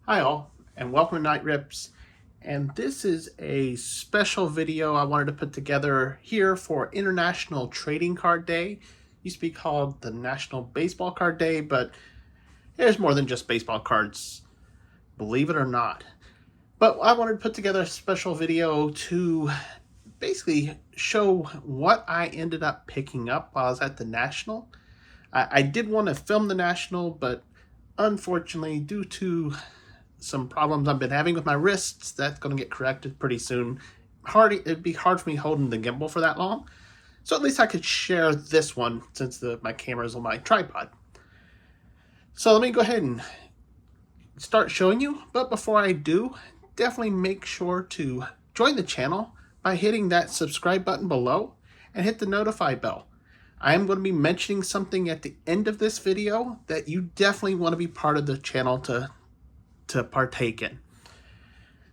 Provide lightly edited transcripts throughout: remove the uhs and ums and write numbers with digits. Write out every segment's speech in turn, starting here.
Hi all, and welcome to Night Rips. And this is a special video I wanted to put together here for International Trading Card Day. Used to be called the National Baseball Card Day, but there's more than just baseball cards, believe it or not. But I wanted to put together a special video to basically show what I ended up picking up while I was at the National. I did want to film the National, but unfortunately, due to some problems I've been having with my wrists, that's going to get corrected pretty soon. It'd be hard for me holding the gimbal for that long. So at least I could share this one since my camera is on my tripod. So let me go ahead and start showing you. But before I do, definitely make sure to join the channel by hitting that subscribe button below and hit the notify bell. I am going to be mentioning something at the end of this video that you definitely want to be part of the channel to partake in.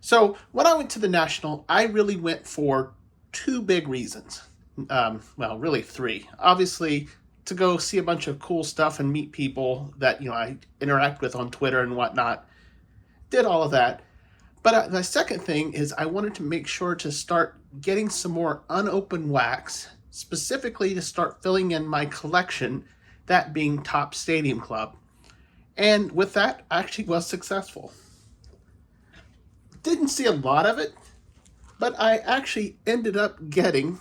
So when I went to the National, I really went for two big reasons. Well, really three. Obviously, to go see a bunch of cool stuff and meet people that I interact with on Twitter and whatnot. Did all of that. But the second thing is I wanted to make sure to start getting some more unopened wax, specifically to start filling in my collection, that being Topps Stadium Club. And with that, I actually was successful. Didn't see a lot of it, but I actually ended up getting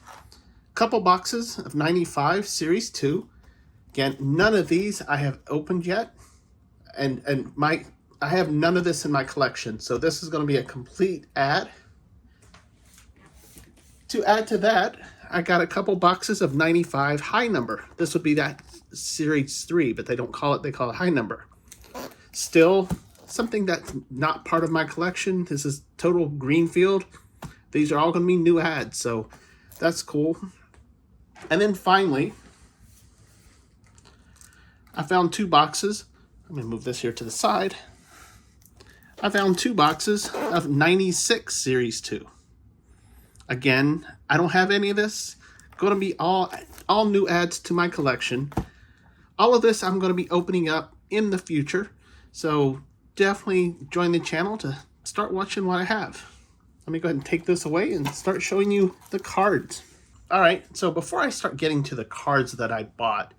a couple boxes of 95 Series 2. Again, none of these I have opened yet. And I have none of this in my collection, so this is going to be a complete ad. To add to that, I got a couple boxes of 95 high number. This would be that Series 3, but they don't call it, they call it high number. Still, something that's not part of my collection. This is total greenfield. These are all going to be new ads, so that's cool. And then finally, I found two boxes. I'm going to move this here to the side. I found two boxes of 96 Series 2. Again, I don't have any of this. Going to be all new adds to my collection. All of this I'm going to be opening up in the future, so definitely join the channel to start watching what I have. Let me go ahead and take this away and start showing you the cards. All right, so before I start getting to the cards that I bought,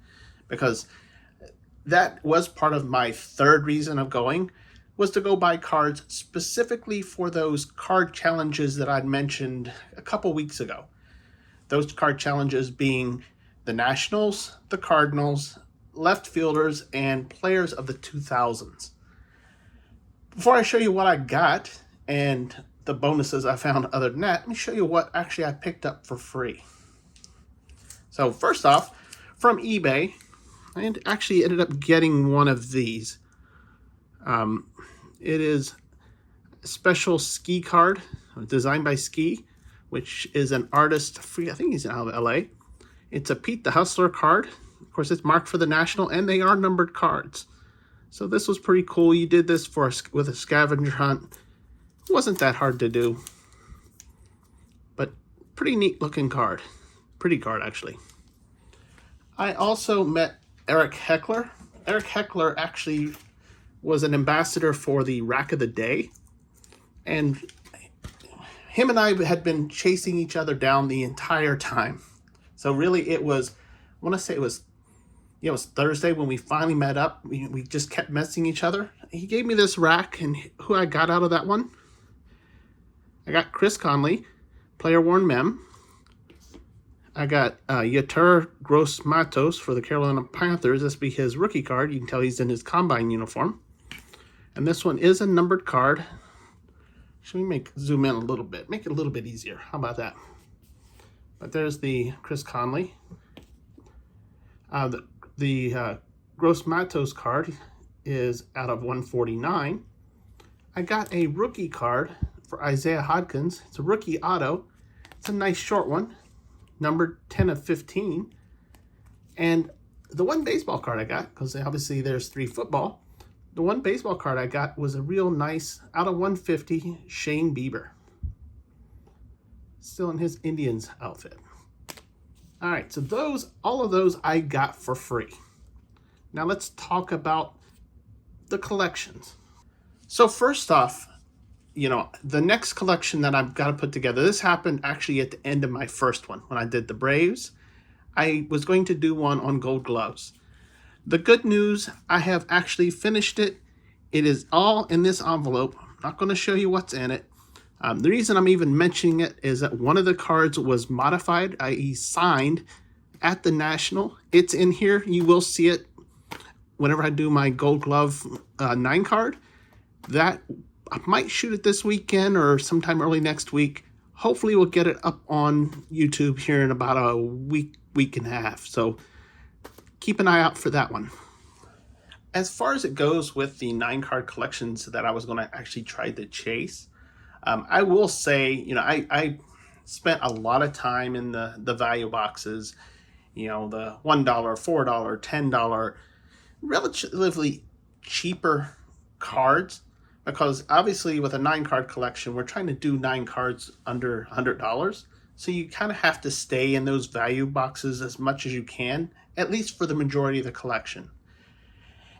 because that was part of my third reason of going, was to go buy cards specifically for those card challenges that I'd mentioned a couple weeks ago. Those card challenges being the Nationals, the Cardinals, left fielders, and players of the 2000s. Before I show you what I got and the bonuses I found other than that, let me show you what actually I picked up for free. So first off, from eBay, I actually ended up getting one of these. It is a special ski card designed by Ski, which is an artist, I think he's out of LA. It's a Pete the Hustler card. Of course, it's marked for the National, and they are numbered cards. So this was pretty cool. You did this with a scavenger hunt. It wasn't that hard to do, but pretty neat looking card. Pretty card, actually. I also met Eric Heckler. Eric Heckler actually was an ambassador for the Rack of the Day, and him and I had been chasing each other down the entire time. So really, it was, I want to say it was Thursday when we finally met up. We just kept messaging each other. He gave me this rack, and who I got out of that one? I got Chris Conley, player worn mem. I got Yetur Gross-Matos for the Carolina Panthers. This will be his rookie card. You can tell he's in his combine uniform. And this one is a numbered card. Should we zoom in a little bit? Make it a little bit easier. How about that? But there's the Chris Conley. The Gross-Matos card is out of 149. I got a rookie card for Isaiah Hodgins. It's a rookie auto. It's a nice short one, numbered 10 of 15. And the one baseball card I got, because obviously there's 3 football, the one baseball card I got was a real nice, out of 150, Shane Bieber. Still in his Indians outfit. All right, so all of those I got for free. Now let's talk about the collections. So first off, the next collection that I've got to put together, this happened actually at the end of my first one. When I did the Braves, I was going to do one on Gold Gloves. The good news, I have actually finished it. It is all in this envelope. I'm not going to show you what's in it. The reason I'm even mentioning it is that one of the cards was modified, i.e. signed, at the National. It's in here. You will see it whenever I do my Gold Glove 9 card. That I might shoot it this weekend or sometime early next week. Hopefully we'll get it up on YouTube here in about a week and a half. So keep an eye out for that one. As far as it goes with the 9 card collections that I was going to actually try to chase, I will say, I spent a lot of time in the value boxes, the $1, $4, $10, relatively cheaper cards, because obviously with a 9 card collection, we're trying to do 9 cards under $100. So you kind of have to stay in those value boxes as much as you can, at least for the majority of the collection.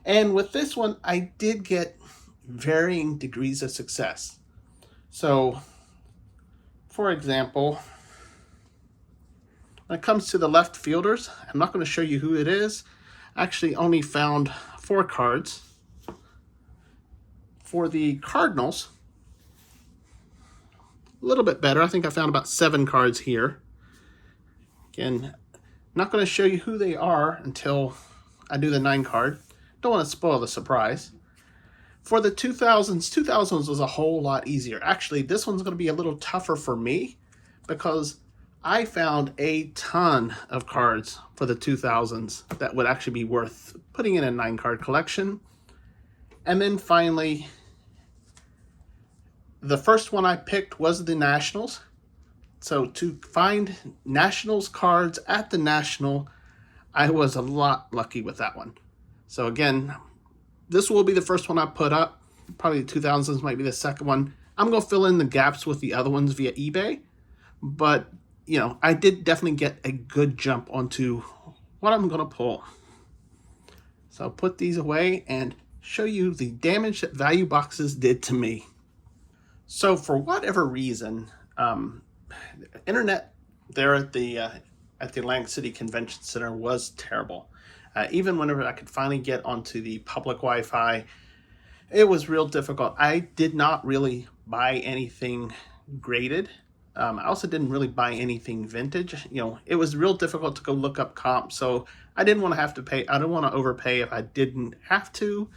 And with this one, I did get varying degrees of success. So, for example, when it comes to the left fielders, I'm not going to show you who it is. I actually only found 4 cards. For the Cardinals, a little bit better. I think I found about 7 cards here. Again, not going to show you who they are until I do the 9 card. Don't want to spoil the surprise. For the 2000s was a whole lot easier. Actually, this one's going to be a little tougher for me because I found a ton of cards for the 2000s that would actually be worth putting in a 9 card collection. And then finally, the first one I picked was the Nationals. So to find Nationals cards at the National, I was a lot lucky with that one. So again, this will be the first one I put up. Probably the 2000s might be the second one. I'm going to fill in the gaps with the other ones via eBay. But, I did definitely get a good jump onto what I'm going to pull. So I'll put these away and show you the damage that value boxes did to me. So for whatever reason, the internet there at the Atlantic City Convention Center was terrible. Even whenever I could finally get onto the public Wi-Fi, it was real difficult. I did not really buy anything graded. I also didn't really buy anything vintage. It was real difficult to go look up comps, so I didn't want to have to pay. I didn't want to overpay if I didn't have to.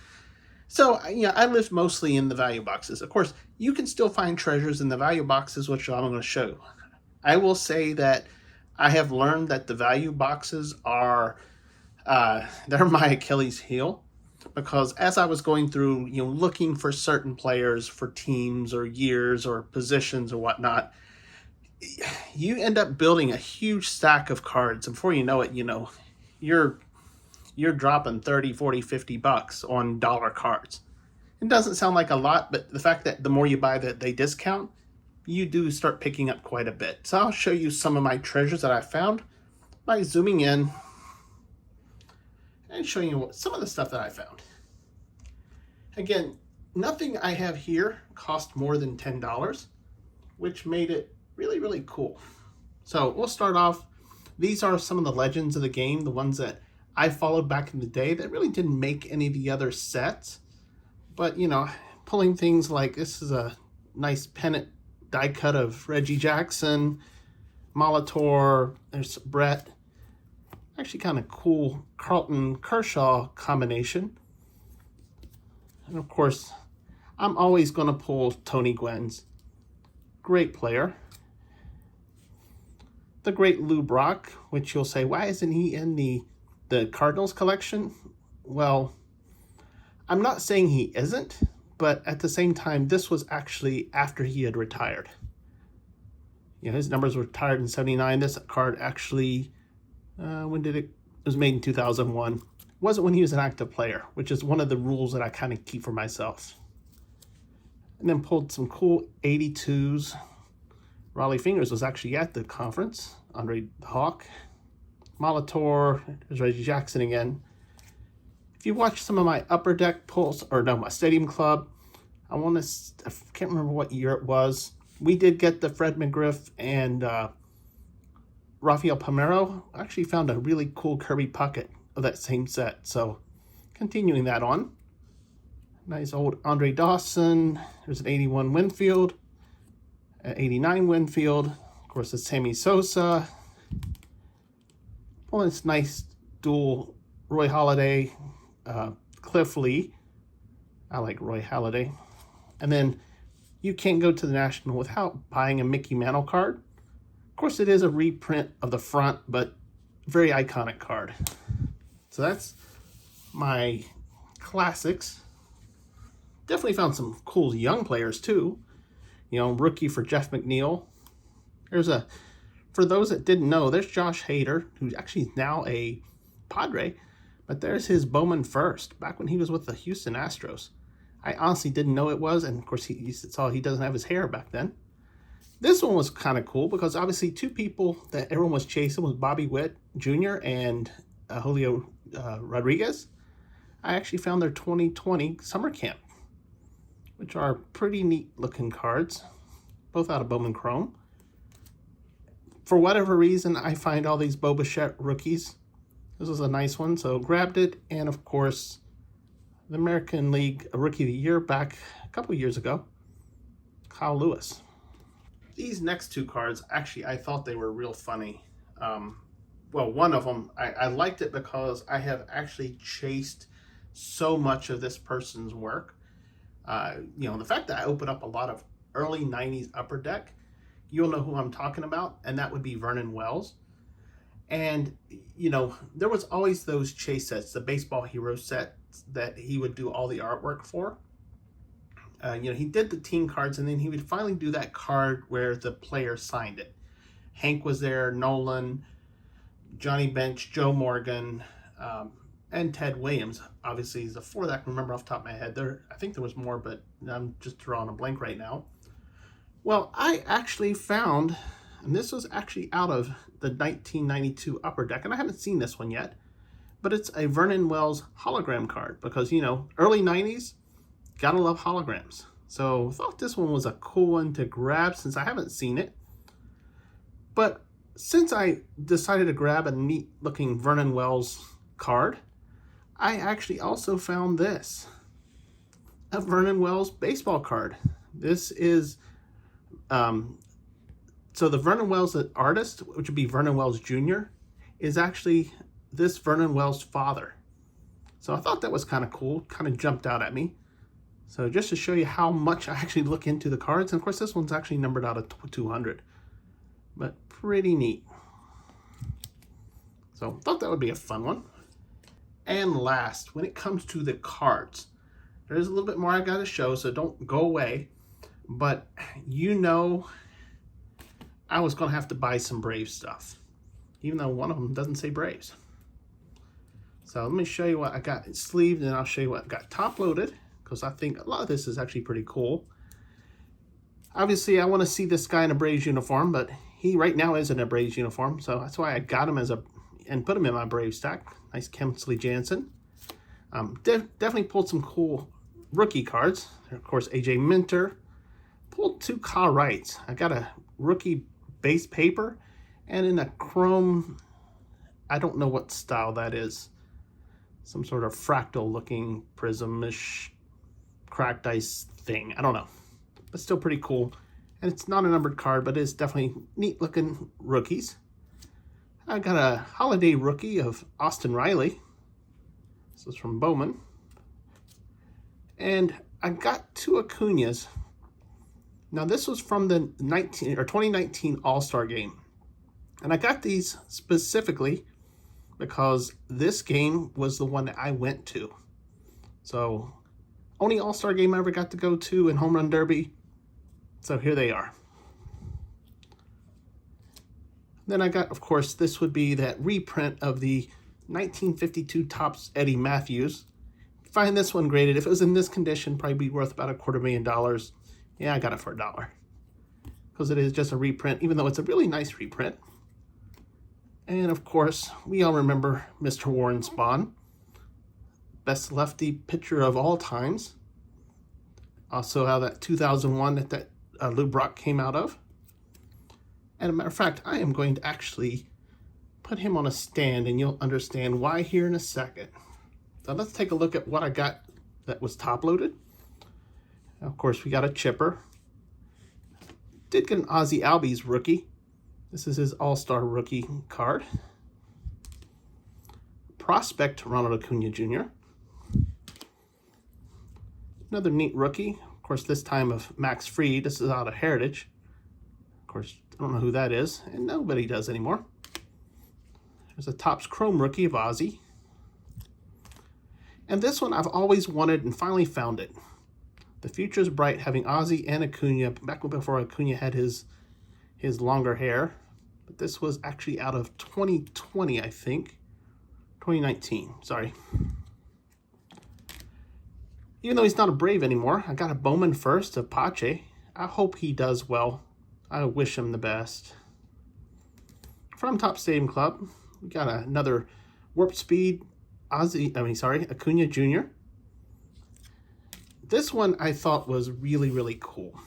So, I lived mostly in the value boxes. Of course, you can still find treasures in the value boxes, which I'm going to show. I will say that I have learned that the value boxes are, they're my Achilles heel. Because as I was going through, looking for certain players for teams or years or positions or whatnot, you end up building a huge stack of cards. And before you know it, you're dropping 30, 40, 50 bucks on dollar cards. It doesn't sound like a lot, but the fact that the more you buy that they discount, you do start picking up quite a bit. So I'll show you some of my treasures that I found by zooming in and showing you some of the stuff that I found. Again, nothing I have here cost more than $10, which made it really, really cool. So we'll start off. These are some of the legends of the game, the ones that I followed back in the day that really didn't make any of the other sets. But, pulling things like this is a nice pennant die cut of Reggie Jackson, Molitor, there's Brett. Actually kind of cool Carlton Kershaw combination. And of course, I'm always going to pull Tony Gwynn's. Great player. The great Lou Brock, which you'll say, why isn't he in the Cardinals collection? Well, I'm not saying he isn't, but at the same time, this was actually after he had retired. His numbers were retired in 79. This card actually, when did it was made in 2001. Wasn't when he was an active player, which is one of the rules that I kind of keep for myself. And then pulled some cool 82s. Raleigh Fingers was actually at the conference. Andre the Hawk. Molitor. There's Reggie Jackson again. If you watch some of my Upper Deck pulls, or no, my Stadium Club, I can't remember what year it was. We did get the Fred McGriff and Rafael Palmeiro. I actually found a really cool Kirby Puckett of that same set. So continuing that on. Nice old Andre Dawson. There's an 81 Winfield, an 89 Winfield. Of course, it's Sammy Sosa. Well, it's nice dual Roy Halladay, Cliff Lee. I like Roy Halladay. And then you can't go to the National without buying a Mickey Mantle card. Of course, it is a reprint of the front, but very iconic card. So that's my classics. Definitely found some cool young players too. You know, rookie for Jeff McNeil. For those that didn't know, there's Josh Hader, who's actually now a Padre, but there's his Bowman first, back when he was with the Houston Astros. I honestly didn't know it was, and of course you saw he doesn't have his hair back then. This one was kind of cool because obviously two people that everyone was chasing was Bobby Witt Jr. and Julio Rodriguez. I actually found their 2020 summer camp, which are pretty neat looking cards, both out of Bowman Chrome. For whatever reason, I find all these Bo Bichette rookies. This was a nice one, so grabbed it. And of course, the American League Rookie of the Year back a couple years ago, Kyle Lewis. These next two cards, actually, I thought they were real funny. Well, one of them, I liked it because I have actually chased so much of this person's work. You know, the fact that I opened up a lot of early 90s Upper Deck, you'll know who I'm talking about, and that would be Vernon Wells. And, you know, there was always those chase sets, the Baseball Hero set that he would do all the artwork for. You know, he did the team cards, and then he would finally do that card where the player signed it. Hank was there, Nolan, Johnny Bench, Joe Morgan, and Ted Williams. Obviously, he's the four that I can remember off the top of my head. I think there was more, but I'm just drawing a blank right now. Well, I actually found, and this was actually out of the 1992 Upper Deck, and I haven't seen this one yet, but it's a Vernon Wells hologram card because, you know, early 90s, gotta love holograms. So I thought this one was a cool one to grab since I haven't seen it. But since I decided to grab a neat looking Vernon Wells card, I actually also found this, a Vernon Wells baseball card. This is, so the Vernon Wells the artist, which would be Vernon Wells Jr., is actually this Vernon Wells' father. So I thought that was kind of cool, kind of jumped out at me. So just to show you how much I actually look into the cards, and of course this one's actually numbered out of 200, but pretty neat. So thought that would be a fun one. And last, when it comes to the cards, there's a little bit more I got to show, so don't go away. But you know, I was going to have to buy some Braves stuff, even though one of them doesn't say Braves. So let me show you what I got sleeved, and I'll show you what I got top loaded, because I think a lot of this is actually pretty cool. Obviously, I want to see this guy in a Braves uniform, but he right now is in a Braves uniform, so that's why I got him and put him in my Braves stack. Nice Kensley Jansen. Definitely pulled some cool rookie cards. Of course, AJ Minter. Pulled two Kyle Wrights. I got a rookie base paper and in a chrome, I don't know what style that is. Some sort of fractal looking prism-ish cracked ice thing. I don't know, but still pretty cool. And it's not a numbered card, but it's definitely neat looking rookies. I got a holiday rookie of Austin Riley. This is from Bowman. And I got two Acuñas. Now this was from the 2019 All-Star game. And I got these specifically because this game was the one that I went to. So only All-Star game I ever got to go to in Home Run Derby. So here they are. Then I got, of course, this would be that reprint of the 1952 Topps Eddie Matthews. Find this one graded. If it was in this condition, probably be worth about $250,000. Yeah, I got it for $1. Because it is just a reprint, even though it's a really nice reprint. And of course, we all remember Mr. Warren Spahn. Best lefty pitcher of all times. Also how that 2001 that Lou Brock came out of. And a matter of fact, I am going to actually put him on a stand, and you'll understand why here in a second. So let's take a look at what I got that was top loaded. Of course, we got a chipper. Did get an Ozzie Albies rookie. This is his all-star rookie card. Prospect Ronald Acuna Jr. Another neat rookie. Of course, this time of Max Fried. This is out of Heritage. Of course, I don't know who that is, and nobody does anymore. There's a Topps Chrome rookie of Ozzie. And this one I've always wanted and finally found it. The future is bright, having Ozzie and Acuna, back before Acuna had his longer hair. But this was actually out of 2020, I think. 2019, sorry. Even though he's not a Brave anymore, I got a Bowman first of Pache. I hope he does well. I wish him the best. From Topps Stadium Club, we got another Warp Speed Acuna Jr. This one I thought was really, really cool.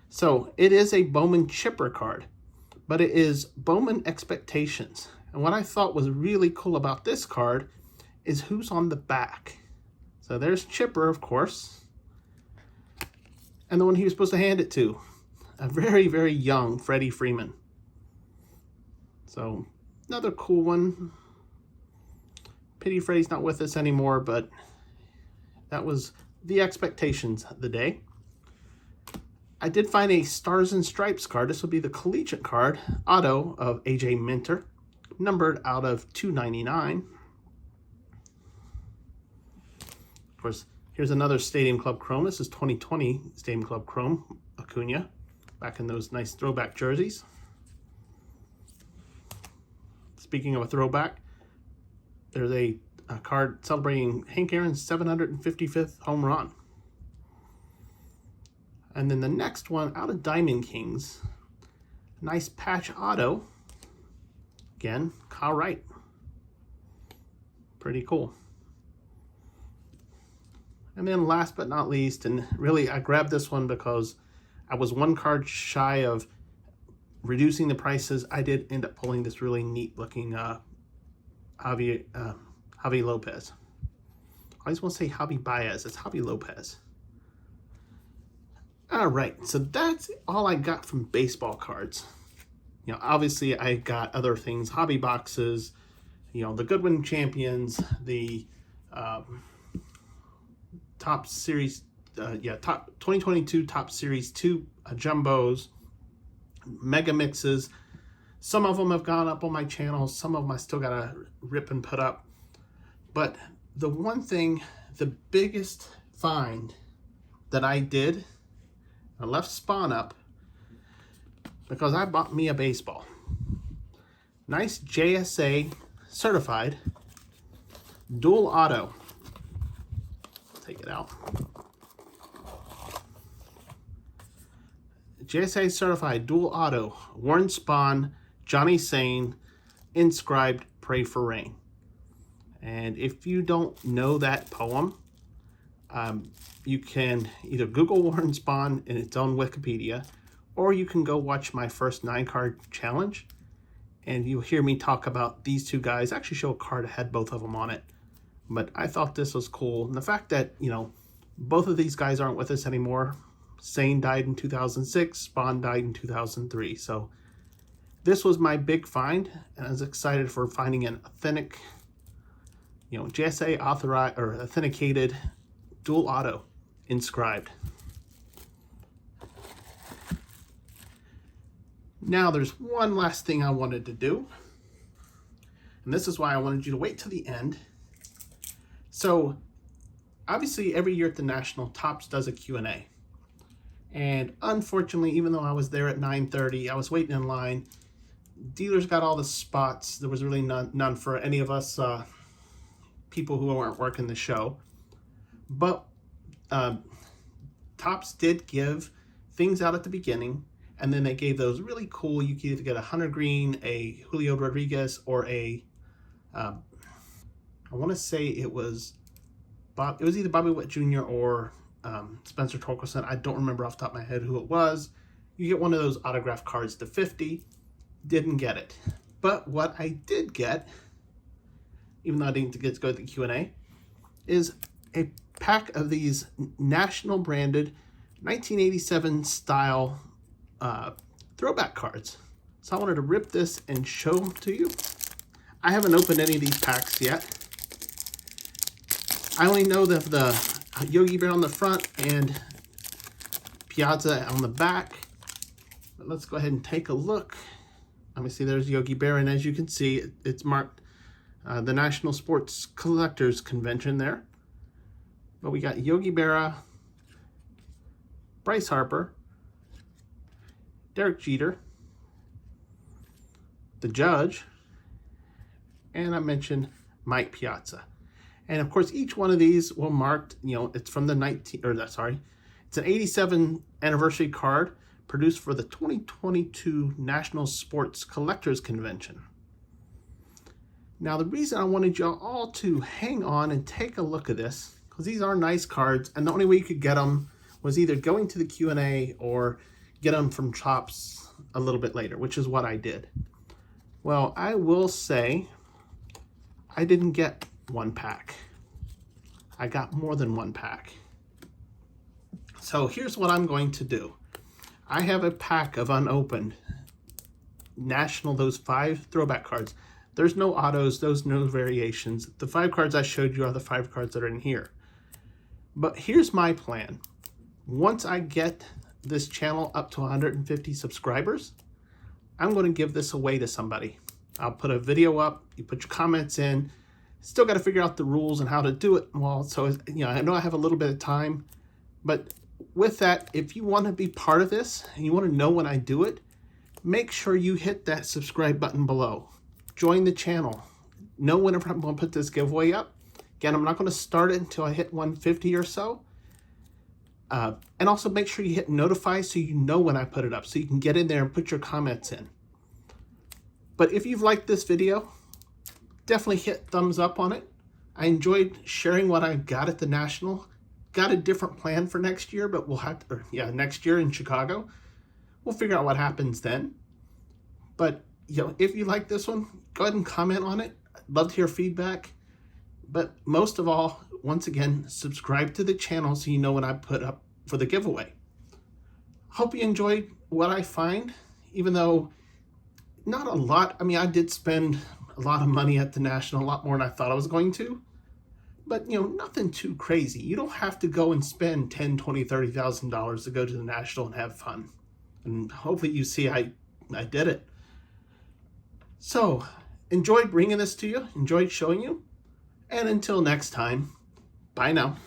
So it is a Bowman chipper card, but it is Bowman Expectations. And what I thought was really cool about this card is who's on the back. So there's Chipper, of course, and the one he was supposed to hand it to, a very, very young Freddie Freeman. So another cool one. Pity Freddie's not with us anymore, but that was the expectations of the day. I did find a Stars and Stripes card. This will be the collegiate card, auto of AJ Minter, numbered out of 299. Of course, here's another Stadium Club Chrome. This is 2020 Stadium Club Chrome Acuna, back in those nice throwback jerseys. Speaking of a throwback, there's a card celebrating Hank Aaron's 755th home run. And then the next one, out of Diamond Kings, nice patch auto. Again, Kyle Wright. Pretty cool. And then last but not least, and really I grabbed this one because I was one card shy of reducing the prices. I did end up pulling this really neat looking Javi Lopez. I always want to say Javi Baez. It's Javi Lopez. All right, so that's all I got from baseball cards. You know, obviously I got other things, hobby boxes, you know, the Goodwin Champions, the Top Series, top 2022 Top Series 2 jumbos, mega mixes. Some of them have gone up on my channel. Some of them I still gotta rip and put up. But the one thing, the biggest find that I did, I left Spawn up because I bought me a baseball. Nice JSA certified dual auto. Take it out. JSA certified dual auto, Warren Spahn, Johnny Sane, inscribed Pray for Rain. And if you don't know that poem, you can either Google Warren Spahn in its own Wikipedia, or you can go watch my first 9-card challenge, and you'll hear me talk about these two guys. I actually show a card that had both of them on it. But I thought this was cool. And the fact that, you know, both of these guys aren't with us anymore. Sane died in 2006, Spahn died in 2003. So this was my big find, and I was excited for finding an authentic, you know, JSA authorized or authenticated dual auto inscribed. Now there's one last thing I wanted to do, and this is why I wanted you to wait till the end. So obviously every year at the National, Topps does a Q&A. And unfortunately, even though I was there at 9:30, I was waiting in line. Dealers got all the spots. There was really none for any of us people who weren't working the show. But Topps did give things out at the beginning, and then they gave those really cool, you could either get a Hunter Green, a Julio Rodriguez, or a I want to say it was either Bobby Witt Jr. or Spencer Torkelson. I don't remember off the top of my head who it was. You get one of those autograph cards to 50. Didn't get it. But what I did get, even though I didn't get to go to the Q&A, is a pack of these national branded 1987 style throwback cards. So I wanted to rip this and show them to you. I haven't opened any of these packs yet. I only know that the Yogi Bear on the front and Piazza on the back. But let's go ahead and take a look. Let me see, there's Yogi Bear, and as you can see, it's marked the National Sports Collectors Convention there. But we got Yogi Berra, Bryce Harper, Derek Jeter, the Judge, and I mentioned Mike Piazza. And of course, each one of these will mark, it's from the it's an 87 anniversary card produced for the 2022 National Sports Collectors Convention. Now, the reason I wanted y'all all to hang on and take a look at this, because these are nice cards, and the only way you could get them was either going to the Q&A or get them from shops a little bit later, which is what I did. Well, I will say I didn't get one pack. I got more than one pack. So here's what I'm going to do. I have a pack of unopened those 5 throwback cards. There's no autos, there's no variations. The 5 cards I showed you are the 5 cards that are in here. But here's my plan. Once I get this channel up to 150 subscribers, I'm going to give this away to somebody. I'll put a video up, you put your comments in. Still got to figure out the rules and how to do it. Well, so I know I have a little bit of time, but with that, if you want to be part of this and you want to know when I do it, make sure you hit that subscribe button below. Join the channel. Know whenever I'm going to put this giveaway up. Again, I'm not going to start it until I hit 150 or so. And also make sure you hit notify so you know when I put it up, so you can get in there and put your comments in. But if you've liked this video, definitely hit thumbs up on it. I enjoyed sharing what I got at the National. Got a different plan for next year, but we'll have to, next year in Chicago. We'll figure out what happens then. But, if you like this one, go ahead and comment on it. I'd love to hear feedback. But most of all, once again, subscribe to the channel so you know when I put up for the giveaway. Hope you enjoyed what I find, even though not a lot. I mean, I did spend a lot of money at the National, a lot more than I thought I was going to. But, nothing too crazy. You don't have to go and spend $10,000, $20,000, $30,000 to go to the National and have fun. And hopefully you see I did it. So, enjoyed bringing this to you. Enjoyed showing you. And until next time, bye now.